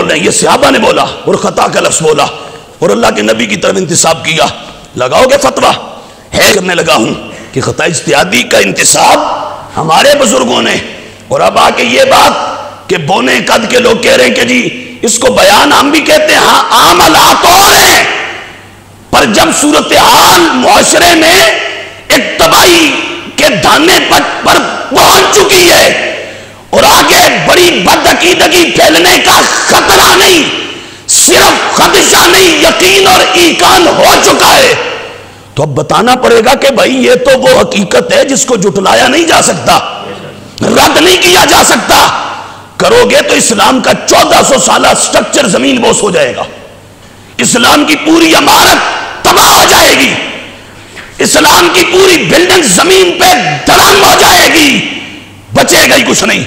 بولیں، یہ صحابہ نے بولا اور خطا کا لفظ بولا اور اللہ کے نبی کی طرف انتساب کیا، لگاؤ گے فتویٰ؟ ہے کرنے لگا ہوں کہ خطا اجتہادی کا انتساب ہمارے بزرگوں نے، اور اب آ کے یہ بات کہ بونے قد کے لوگ کہہ رہے ہیں کہ جی اس کو بیان ہم بھی کہتے ہیں، ہاں عام حالات اور ہیں، پر جب صورتحال معاشرے میں ایک تباہی کے دھانے پر پہنچ چکی ہے اور آگے بڑی بدعقیدگی پھیلنے کا خطرہ نہیں، صرف خدشہ نہیں، یقین اور ایقان ہو چکا ہے، تو اب بتانا پڑے گا کہ بھائی یہ تو وہ حقیقت ہے جس کو جھٹلایا نہیں جا سکتا، رد نہیں کیا جا سکتا۔ کرو گے تو اسلام کا 1400 سالہ سٹرکچر زمین بوس ہو جائے گا، اسلام کی پوری عمارت تباہ ہو جائے گی، اسلام کی پوری بلڈنگ زمین پہ دھڑام ہو جائے گی، بچے گا ہی کچھ نہیں۔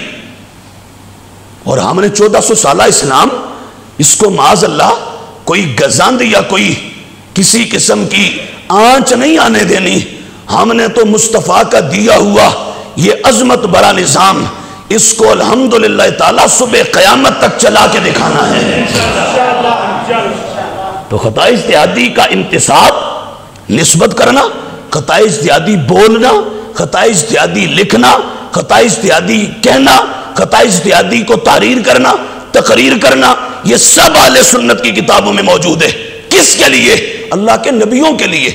اور ہم نے 1400 سالہ اسلام، اس کو معاذ اللہ کوئی گزاند یا کوئی کسی قسم کی آنچ نہیں آنے دینی، ہم نے تو مصطفیٰ کا دیا ہوا یہ عظمت بڑا نظام، اس کو الحمدللہ تعالیٰ صبح قیامت تک چلا کے دکھانا ہے۔ تو خطا اجتہادی کا انتساب نسبت کرنا، خطا اجتہادی بولنا، خطا اجتہادی لکھنا، خطا اجتہادی کہنا، خطا اجتہادی کو تحریر کرنا، تقریر کرنا، یہ سب اہل سنت کی کتابوں میں موجود ہے۔ کس کے لیے؟ اللہ کے نبیوں کے لیے۔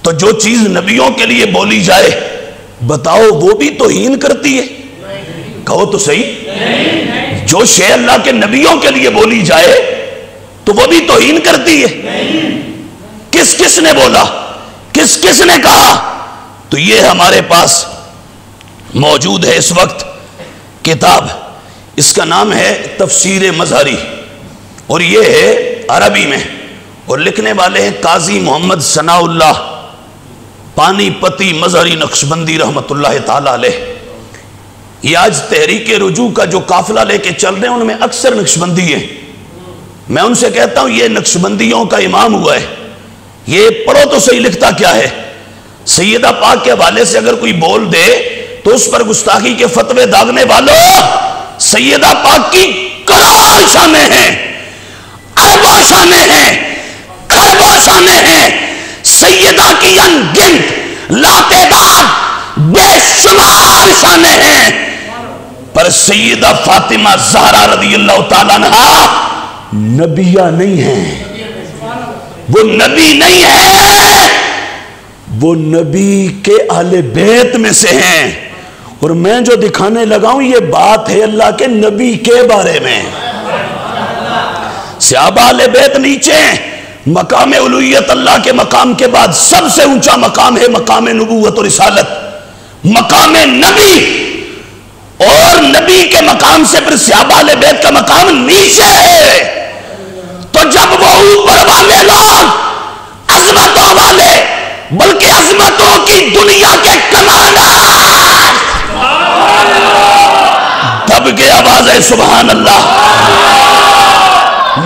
تو جو چیز نبیوں کے لیے بولی جائے، بتاؤ وہ بھی توہین کرتی ہے؟ کہو تو صحیح، جو شے اللہ کے نبیوں کے لیے بولی جائے تو وہ بھی توہین کرتی ہے؟ کس کس نے بولا، کس کس نے کہا؟ تو یہ ہمارے پاس موجود ہے اس وقت کتاب، اس کا نام ہے تفسیر مظہری، اور یہ ہے عربی میں، اور لکھنے والے ہیں قاضی محمد ثناء اللہ پانی پتی مظہری نقشبندی رحمت اللہ تعالی علیہ۔ یہ آج تحریک رجوع کا جو قافلہ لے کے چل رہے ہیں ان میں اکثر نقشبندی ہیں، میں ان سے کہتا ہوں یہ نقشبندیوں کا امام ہوا ہے، یہ پڑھو تو صحیح لکھتا کیا ہے۔ سیدہ پاک کے حوالے سے اگر کوئی بول دے تو اس پر گستاخی کے فتوے داغنے والوں، سیدہ پاک کی کروڑوں شانیں ہیں، اربوں شانیں ہیں، خربوں شانیں ہیں، سیدہ کی انگنت لاتعداد بے شمار شانیں ہیں، پر سیدہ فاطمہ زہرا رضی اللہ تعالیٰ عنہا نبیہ نہیں ہیں، وہ نبی نہیں ہے، وہ نبی کے اہل بیت میں سے ہیں، اور میں جو دکھانے لگا ہوں یہ بات ہے اللہ کے نبی کے بارے میں۔ صحابہ اہل بیت نیچے ہیں، مقام الوہیت اللہ کے مقام کے بعد سب سے اونچا مقام ہے مقام نبوت اور رسالت، مقام نبی، اور نبی کے مقام سے پھر صحابہ اہل بیت کا مقام نیچے ہے۔ تو جب وہ اوپر والے لوگ عظمتوں والے، بلکہ عظمتوں کی دنیا کے کمالات، دب کے آواز ہے سبحان اللہ،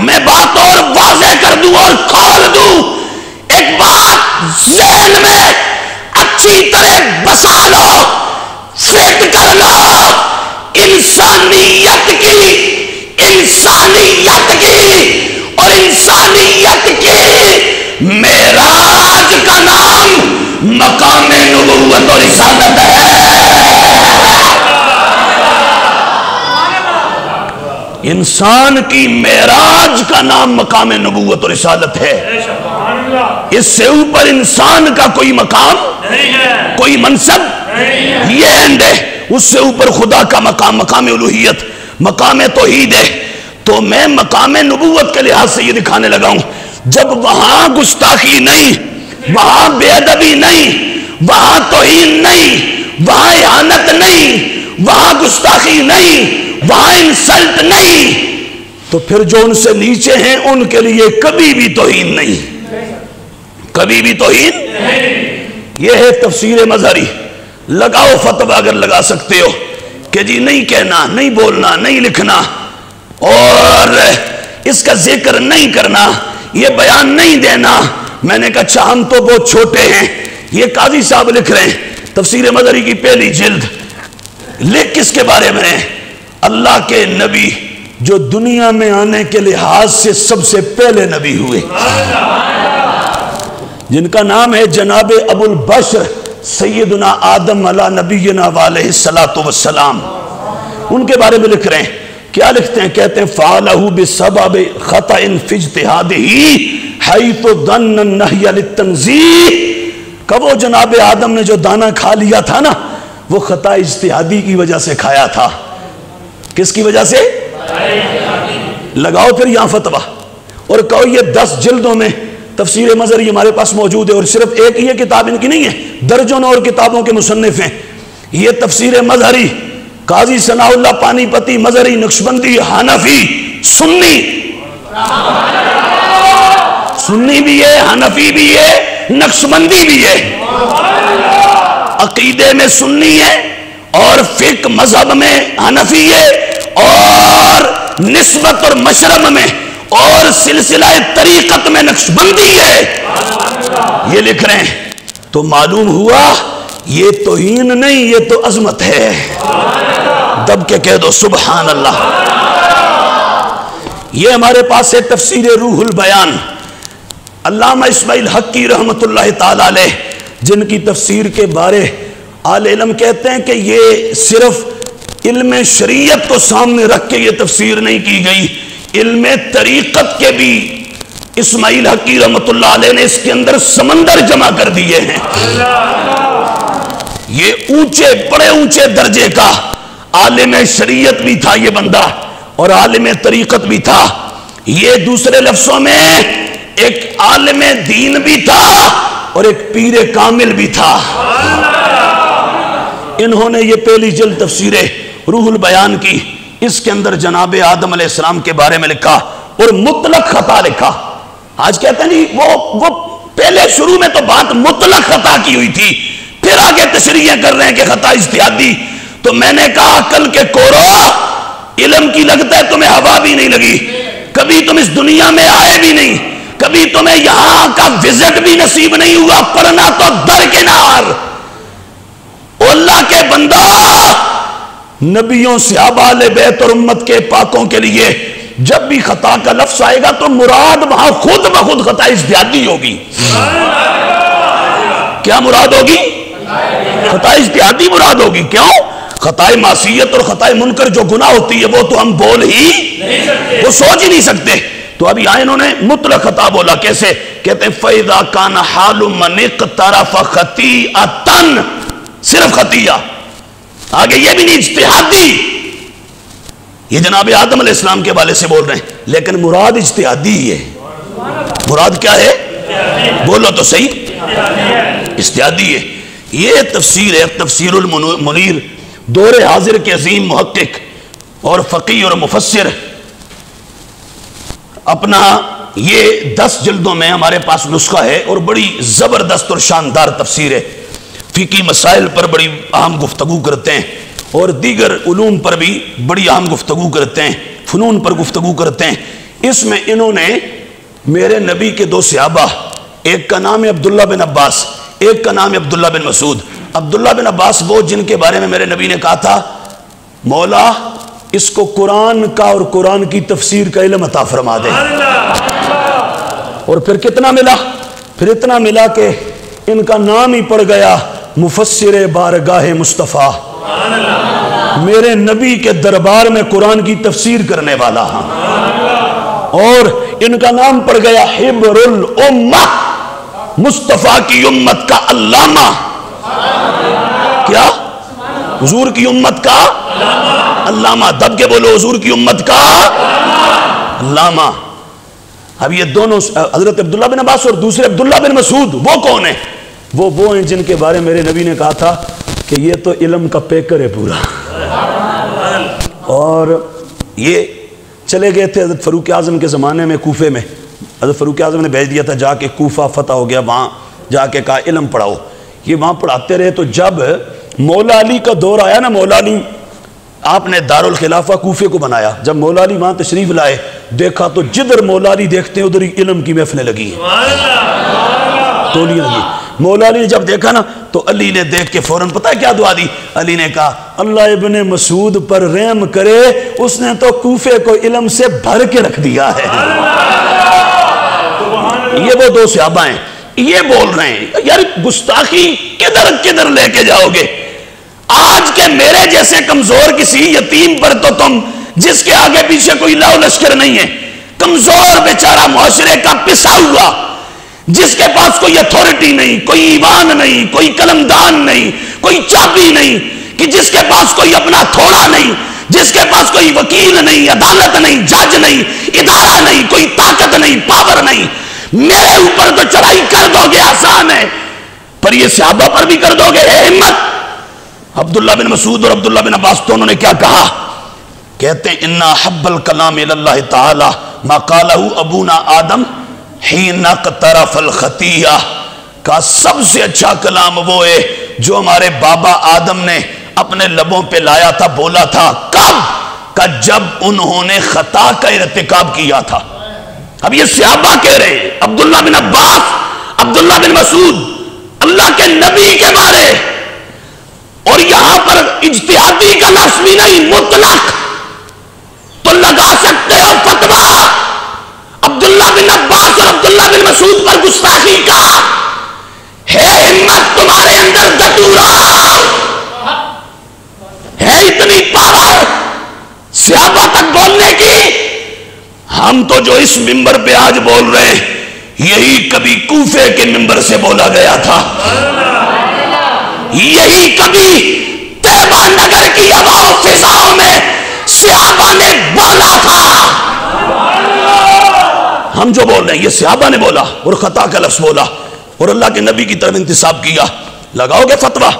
میں بات اور واضح کر دوں اور کھول دوں، ایک بات ذہن میں اچھی طرح بسا لو، فٹ کر لو، انسانیت کی اور انسانیت کی معراج کا نام مقام نبوت اور رسالت ہے۔ انسان کی معراج کا نام مقام نبوت اور رسالت ہے، اس سے اوپر انسان کا کوئی مقام نہیں ہے، کوئی منصب یہ اینڈ ہے، اس سے اوپر خدا کا مقام، مقام الوہیت، مقام توحید ہے۔ تو میں مقام نبوت کے لحاظ سے یہ دکھانے لگا ہوں، جب وہاں گستاخی نہیں، وہاں بے ادبی نہیں، وہاں توہین نہیں، وہاں اہانت نہیں، وہاں گستاخی نہیں، وہاں انسلٹ نہیں، تو پھر جو ان سے نیچے ہیں ان کے لیے کبھی بھی توہین نہیں، کبھی بھی توہین نہیں۔ یہ ہے تفسیر مظہری، لگاؤ فتویٰ اگر لگا سکتے ہو کہ جی نہیں کہنا، نہیں بولنا، نہیں لکھنا، اور اس کا ذکر نہیں کرنا، یہ بیان نہیں دینا۔ میں نے کہا اچھا ہم تو بہت چھوٹے ہیں، یہ قاضی صاحب لکھ رہے ہیں تفسیر مظہری کی پہلی جلد، لکھ کس کے بارے میں؟ اللہ کے نبی جو دنیا میں آنے کے لحاظ سے سب سے پہلے نبی ہوئے، جن کا نام ہے جناب ابو البشر سیدنا آدم علیہ نبینا علیہ السلام. ان کے بارے میں لکھ رہے ہیں، کیا لکھتے ہیں؟ کہتے ہیں فعلہ بسبب خطأ فی اجتہادہ حیث ظن النہی للتنزیہ. کہ وہ جناب آدم نے جو دانا کھا لیا تھا نا، وہ خطا اجتہادی کی وجہ سے کھایا تھا. کس کی وجہ سے؟ لگاؤ پھر یہاں فتویٰ اور کہو یہ 10 جلدوں میں تفسیر مظہری ہمارے پاس موجود ہے، اور صرف ایک یہ کتاب ان کی نہیں ہے، درجن اور کتابوں کے مصنف ہیں. یہ تفسیر مظہری قاضی ثناء اللہ پانی پتی مظہری نقشبندی حنفی سنی بھی ہے، حنفی بھی ہے، نقشبندی بھی ہے. عقیدے میں سنی ہے اور فقہ مذہب میں حنفی ہے، اور نسبت اور مشرب میں اور سلسلہ طریقت میں نقشبندی ہے. یہ لکھ رہے ہیں تو معلوم ہوا یہ توہین نہیں، یہ تو عظمت ہے. دب کے کہہ دو سبحان اللہ. یہ ہمارے پاس ہے تفسیر روح البیان، علامہ اسماعیل حقی رحمت اللہ تعالی علیہ، جن کی تفسیر کے بارے اہل علم کہتے ہیں کہ یہ صرف علم شریعت کو سامنے رکھ کے یہ تفسیر نہیں کی گئی، علم طریقت کے بھی اسماعیل حقی رحمت اللہ علیہ نے اس کے اندر سمندر جمع کر دیے ہیں. یہ اونچے بڑے اونچے درجے کا عالم شریعت بھی تھا یہ بندہ، اور عالم طریقت بھی تھا. یہ دوسرے لفظوں میں ایک عالم دین بھی تھا اور ایک پیر کامل بھی تھا. انہوں نے یہ پہلی جلد تفسیر روح البیان کی، اس کے اندر جناب آدم علیہ السلام کے بارے میں لکھا اور مطلق خطا لکھا. آج کہتے ہیں نہیں، وہ پہلے شروع میں تو بات مطلق خطا کی ہوئی تھی، پھر آگے تشریحیں کر رہے ہیں کہ خطا اجتہادی. تو میں نے کہا عقل کے کورو، علم کی لگتا ہے تمہیں ہوا بھی نہیں لگی، کبھی تم اس دنیا میں آئے بھی نہیں، کبھی تمہیں یہاں کا وزٹ بھی نصیب نہیں ہوا، پڑھنا تو درکنار. اللہ کے بندہ، نبیوں صحابہ اہل بیت اور امت کے پاکوں کے لیے جب بھی خطا کا لفظ آئے گا تو مراد وہاں خود بخود خطا اجتہادی ہوگی. کیا مراد ہوگی؟ خطا اجتہادی مراد ہوگی. کیوں؟ خطا معصیت اور خطا منکر جو گناہ ہوتی ہے وہ تو ہم بول ہی، وہ سوچ ہی نہیں سکتے. تو ابھی آئے انہوں نے مطلق خطا بولا. کیسے؟ کہتے ہیں فَإِذَا كَانَ حَالُ مَنِ اقْتَرَفَ خَطِيئَةً، صرف خطیہ، آگے یہ بھی نہیں اجتہادی. یہ جناب آدم علیہ السلام کے والے سے بول رہے ہیں، لیکن مراد اجتہادی ہے. مراد کیا ہے؟ بولو تو صحیح، اجتہادی ہے. یہ تفسیر ہے تفسیر المنیر، دور حاضر کے عظیم محقق اور فقیہ اور مفسر. اپنا یہ 10 جلدوں میں ہمارے پاس نسخہ ہے اور بڑی زبردست اور شاندار تفسیر ہے. فقہی مسائل پر بڑی اہم گفتگو کرتے ہیں اور دیگر علوم پر بھی بڑی اہم گفتگو کرتے ہیں، فنون پر گفتگو کرتے ہیں. اس میں انہوں نے میرے نبی کے 2 صحابہ، ایک کا نام ہے عبداللہ بن عباس، ایک کا نام ہے عبداللہ بن مسعود. عبداللہ بن عباس وہ جن کے بارے میں میرے نبی نے کہا تھا مولا اس کو قرآن کا اور قرآن کی تفسیر کا علم عطا فرما دے. اور پھر کتنا ملا؟ پھر اتنا ملا کہ ان کا نام ہی پڑ گیا مفسر بارگاہ مصطفیٰ. میرے نبی کے دربار میں قرآن کی تفسیر کرنے والا ہاں. اور ان کا نام پڑ گیا حبر الامہ، مصطفیٰ کی امت کا علامہ. کیا؟ حضور کی امت کا علامہ. دب کے بولو، حضور کی امت کا علامہ. اب یہ دونوں حضرت عبداللہ بن عباس اور دوسرے عبداللہ بن مسعود وہ کون ہیں؟ وہ ہیں جن کے بارے میرے نبی نے کہا تھا کہ یہ تو علم کا پیکر ہے پورا. اور یہ چلے گئے تھے حضرت فاروق اعظم کے زمانے میں کوفے میں. حضرت فاروق اعظم نے بھیج دیا تھا جا کے کوفہ فتح ہو گیا، وہاں جا کے کہا علم پڑھاؤ. یہ وہاں پڑھاتے رہے. تو جب مولا علی کا دور آیا نا، مولا علی آپ نے دارالخلافہ کوفے کو بنایا. جب مولا علی وہاں تشریف لائے، دیکھا تو جدھر مولا علی دیکھتے ہیں ادھر ہی علم کی محفلیں لگی ہیں، تولیاں لگی. مولا علی نے جب دیکھا نا تو علی نے دیکھ کے فوراً پتہ ہے کیا دعا دی؟ علی نے کہا اللہ ابن مسعود پر رحم کرے، اس نے تو کوفے کو علم سے بھر کے رکھ دیا ہے۔ یہ وہ دو صحابہ ہیں، یہ بول رہے ہیں یار گستاخی کدھر کدھر لے کے جاؤ گے؟ آج کے میرے جیسے کمزور کسی یتیم پر تو تم، جس کے آگے پیچھے کوئی لاؤ لشکر نہیں ہے، کمزور بیچارہ معاشرے کا پسا ہوا، جس کے پاس کوئی اتھارٹی نہیں، کوئی ایوان نہیں، کوئی قلمدان نہیں، کوئی چابی نہیں، کہ جس کے پاس کوئی اپنا تھوڑا نہیں، جس کے پاس کوئی وکیل نہیں، عدالت نہیں، جج نہیں، ادارہ نہیں، کوئی طاقت نہیں، پاور نہیں، میرے اوپر تو چڑھائی کر دو گے آسان ہے، پر یہ صحابہ پر بھی کر دو گے، اے ہمت۔ عبداللہ بن مسعود اور عبداللہ بن عباس دونوں نے کیا کہا؟ کہتے ہیں اِنَّا حَبَّ الْكَلَامِ إِلَى اللَّهِ تَعَالَى مَا قَالَهُ أَبُونَا آدم حِينَ اقْتَرَفَ الْخَطِيَّةَ، کا سب سے اچھا کلام وہ ہے جو ہمارے بابا آدم نے اپنے لبوں پہ لایا تھا، بولا تھا، کب؟ کہ جب انہوں نے خطا کا ارتکاب کیا تھا۔ اب یہ صحابہ کہہ رہے ہیں، عبداللہ بن عباس، عبداللہ بن مسعود، اللہ کے نبی کے بارے، اور یہاں پر اجتہادی کا لفظ بھی نہیں، مطلق تو لگا سکتے ہو فتویٰ عبداللہ بن عباس اور عبداللہ بن مسعود پر گستاخی کا، ہے ہمت تمہارے اندر دٹورا، ہے اتنی پاور صحابہ تک بولنے کی؟ ہم تو جو اس ممبر پہ آج بول رہے ہیں یہی کبھی کوفے کے ممبر سے بولا گیا تھا، یہی کبھی طیبہ نگر کی ہوا و فضاؤں میں صحابہ نے بولا تھا۔ ہم جو بول رہے ہیں یہ صحابہ نے بولا اور خطا کا لفظ بولا اور اللہ کے نبی کی طرف انتساب کیا، لگاؤ گے فتویٰ؟